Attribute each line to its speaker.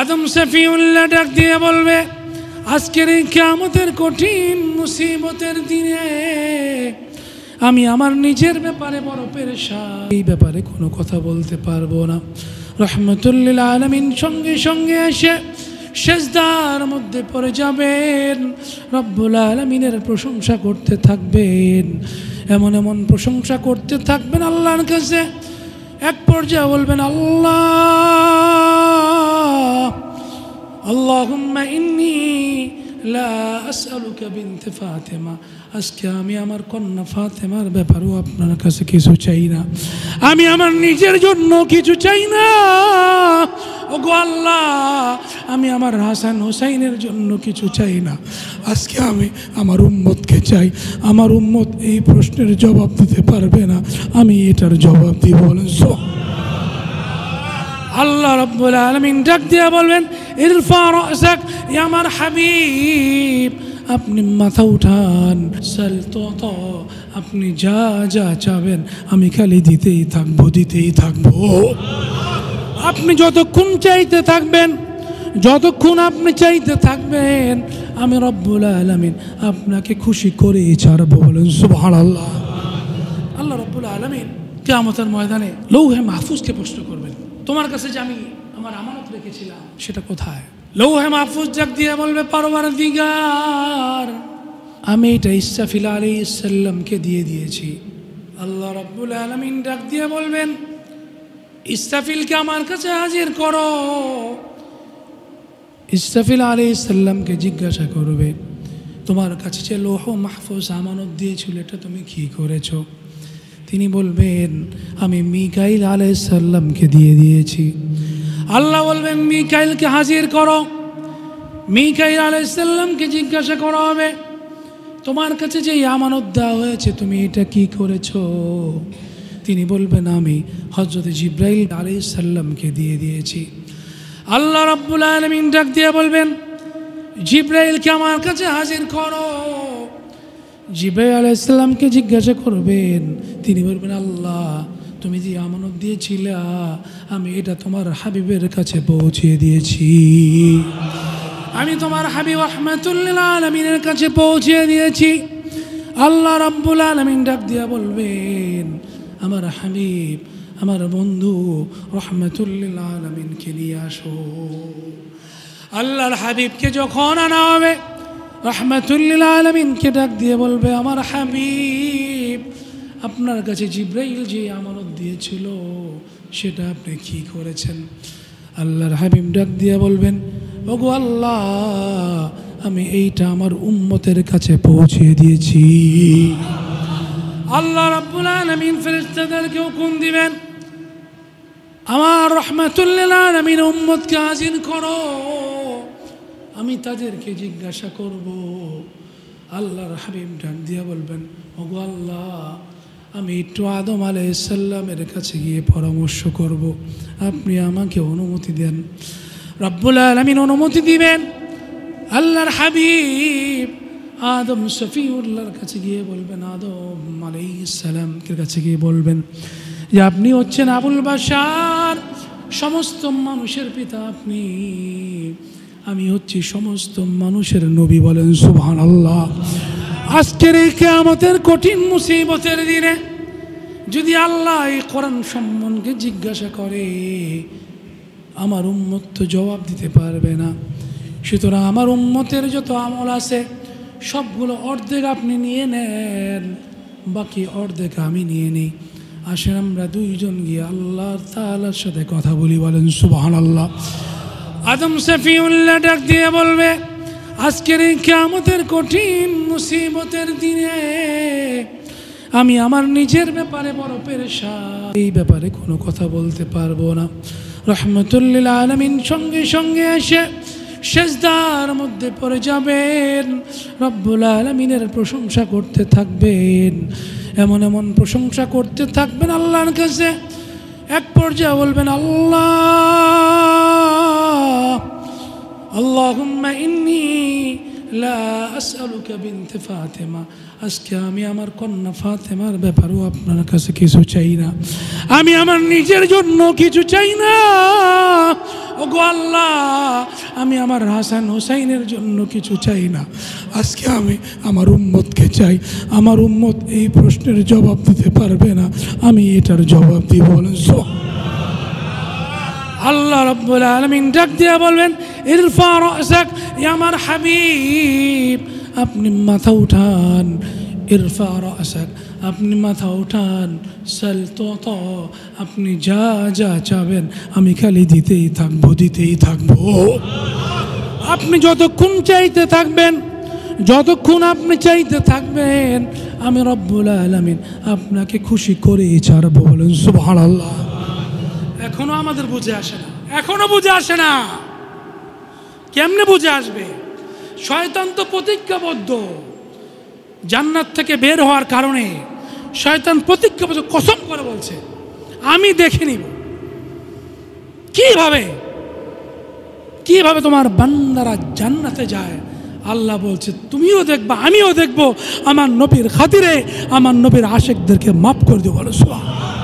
Speaker 1: আদম সফিউল্লাহ ডাক দিয়ে বলবে, আজকের এই কিয়ামতের কঠিন মুসিবতের দিনে আমি আমার নিজের ব্যাপারে বড় পেরেশান, এই ব্যাপারে কোনো কথা বলতে পারবো না। রহমতুল লিল আলামিন সঙ্গে সঙ্গে এসে সেজদার মধ্যে পড়ে যাবেন, রব্বুল আলামিনের প্রশংসা করতে থাকবেন, এমন এমন প্রশংসা করতে থাকবেন আল্লাহর কাছে। এক পর্যায়ে বলবেন, আল্লাহ আল্লাহুম্মা ইন্নী লা আসআলুকা বিনতে ফাতেমা, আজকে আমি আমার কন্যা ফাতেমার ব্যাপারেও আপনার কাছে কিছু চাই না, আমি আমার নিজের জন্য কিছু চাই না। ওগো আল্লাহ, আমি আমার হাসান হোসাইনের জন্য কিছু চাই না, আজকে আমি আমার উম্মতকে চাই। আমার উম্মত এই প্রশ্নের জবাব দিতে পারবে না, আমি এটার জবাব দিব। বলেন আল্লাহ রাব্বুল আলামিন ডাক দিয়া বলবেন, ইরফা রাসাক ইয়া আমার হাবিব, আপনি মাথা উঠান, সাল তো আপনি যা যা চাবেন আমি খালি দিতেই থাকবো, দিতেই থাকবো। আপনি যতক্ষণ চাইতে থাকবেন, যতক্ষণ আপনি চাইতে থাকবেন, আমি রব্বুল আলামিন আপনাকে খুশি করেই ছাড়বো। বলেন সুবহানাল্লাহ। আল্লাহ রব্বুল আলামিন কিয়ামতের ময়দানে লৌহে মাহফুজকে প্রশ্ন করবেন, তোমার কাছে যে আমি আমার আমানত রেখেছিলাম সেটা কোথায়? লৌহে মাহফুজ ডাক দিয়ে বলবে, পরওয়ারদিগার, আমি এটা ইসরাফিল আলাইহিস সালামকে দিয়ে দিয়েছি। আল্লাহ রাব্বুল আলামিন ডাক দিয়ে বলবেন, ইসরাফিলকে আমার কাছে হাজির করো। ইসরাফিল আলাইহিস সালামকে জিজ্ঞাসা করবে, তোমার কাছে যে লৌহ মাহফুজ আমানত দিয়েছিল এটা তুমি কি করেছো? তিনি বলবেন, আমি মিকাইল আলাইহিস সালামকে দিয়ে দিয়েছি। আল্লাহ বলবেন, মিকাইলকে হাজির করো। মিকাইল আলাইহিস সালামকে জিজ্ঞাসা করা হবে, তোমার কাছে যে আমানত দেওয়া হয়েছে তুমি এটা কি করেছো? তিনি বলবেন, আমি হযরত জিবরাইল আলাইহিস সালামকে দিয়ে দিয়েছি। আল্লাহ রাব্বুল আলামিন ডাক দিয়ে বলবেন, জিবরাইলকে আমার কাছে হাজির করো। জিবরাইল আলাইহিস সালামকে জিজ্ঞাসা করবেন, তিনি বলবেন, আল্লাহ তুমি যে আমানত দিয়েছিলে আমি এটা তোমার হাবিবের কাছে পৌঁছিয়ে দিয়েছি, আমি তোমার হাবিব রাহমাতুল লিল আলামিনের কাছে পৌঁছিয়ে দিয়েছি। আল্লাহ রাব্বুল আলামিন ডাক দিয়া বলবেন, আমার হাবিব, আমার বন্ধু রাহমাতুল লিল আলামিনকে নিয়ে আসো। আল্লাহর হাবিবকে যখন আনা হবে, রাহমাতুল লিল আলামিনকে ডাক দিয়ে বলবে, আমার হাবিব, আপনার কাছে জিবরাইল যে আমানত দিয়েছিল সেটা আপনি কি করেছেন? আল্লাহর হাবিব ডাক দিয়ে বলবেন, ওগো আল্লাহ, আমি এইটা আমার উম্মতের কাছে পৌঁছিয়ে দিয়েছি। আল্লাহ রাব্বুল আলামিন ফেরেশতাদেরকে হুকুম দিবেন, আমার রাহমাতুল লিল আলামিন উম্মতকে হাজির করো, আমি তাদেরকে জিজ্ঞাসা করব। আল্লাহর হাবিব ডাক দিয়ে বলবেন, ওগো আল্লাহ, আমি একটু আদম আলাইহিস সালামের কাছে গিয়ে পরামর্শ করব, আপনি আমাকে অনুমতি দেন। রব্বুল আলামিন অনুমতি দিবেন। আল্লাহর হাবিব আদম সফিউল্লাহর কাছে গিয়ে বলবেন, আদম আলাইহিস সালামের কাছে গিয়ে বলবেন যে আপনি হচ্ছেন আবুল বাশার, সমস্ত মানুষের পিতা আপনি, আমি হচ্ছি সমস্ত মানুষের নবী। বলেন সুবহানাল্লাহ। আজকের এই কিয়ামতের কঠিন মুসিবতের দিনে যদি আল্লাহ এই কোরআন সম্মানকে জিজ্ঞাসা করে, আমার উম্মত তো জবাব দিতে পারবে না। সুতরাং আমার উম্মতের যত আমল আছে সবগুলো অর্ধেক আপনি নিয়ে নেন, বাকি অর্ধেক আমি নিয়ে নিই। আসেন আমরা দুইজন গিয়ে আল্লাহ তাআলার সাথে কথা বলি। বলেন সুবহানাল্লাহ। আদম সফিউল্লাহ ডাক দিয়ে বলবে, আজকের এই কিয়ামতের কঠিন মুসিবতের দিনে আমি আমার নিজের ব্যাপারে বড় পেরেশান, এই ব্যাপারে কোনো কথা বলতে পারবো না। রহমতুল লিল আলামিন সঙ্গে সঙ্গে এসে সেজদার মধ্যে পড়ে যাবেন, রব্বুল আলামিনের প্রশংসা করতে থাকবেন, এমন এমন প্রশংসা করতে থাকবেন আল্লাহর কাছে। এক পর্যায়ে বলবেন, আল্লাহ আল্লাহুম্মা ইন্নী লা আসআলুকা বিনতে ফাতেমা, আজকে আমি আমার কন্যা ফাতেমার ব্যাপারেও আপনার কাছে কিছু চাই না, আমি আমার নিজের জন্য কিছু চাই না। ওগো আল্লাহ, আমি আমার হাসান হোসাইনের জন্য কিছু চাই না, আজকে আমি আমার উম্মতকে চাই। আমার উম্মত এই প্রশ্নের জবাব দিতে পারবে না, আমি এটার জবাব দিব। বলেন আল্লাহ রাব্বুল আলামিন ডাক দিয়ে বলবেন, ইরফা রাসাক ইয়া আমার হাবিব, আপনি মাথা উঠান। ইরফা রাসাক, আপনি মাথা উঠান। সাল তুতা, আপনি যা যা চাবেন আমি খালি দিতেই থাকবো, দিতেই থাকবো। আপনি যতক্ষণ চাইতে থাকবেন, যতক্ষণ আপনি চাইতে থাকবেন, আমি রব্বুল আলামিন আপনাকে খুশি করেই ছাড়বো। বলেন সুবহানাল্লাহ। এখনো আমাদের বুঝে আসে না, এখনো বুঝে আসে না। কেমনে বুঝে আসবে? শয়তান তো প্রতিজ্ঞাবদ্ধ, জান্নাত থেকে বের হওয়ার কারণে শয়তান প্রতিজ্ঞাবদ্ধ, কসম করে বলছে আমি দেখে নিব কিভাবে কিভাবে তোমার বান্দারা জান্নাতে যায়। আল্লাহ বলছে তুমিও দেখবা, আমিও দেখবো, আমার নবীর খাতিরে আমার নবীর আশিকদেরকে মাফ করে দেবো। বলো সুবহানাল্লাহ।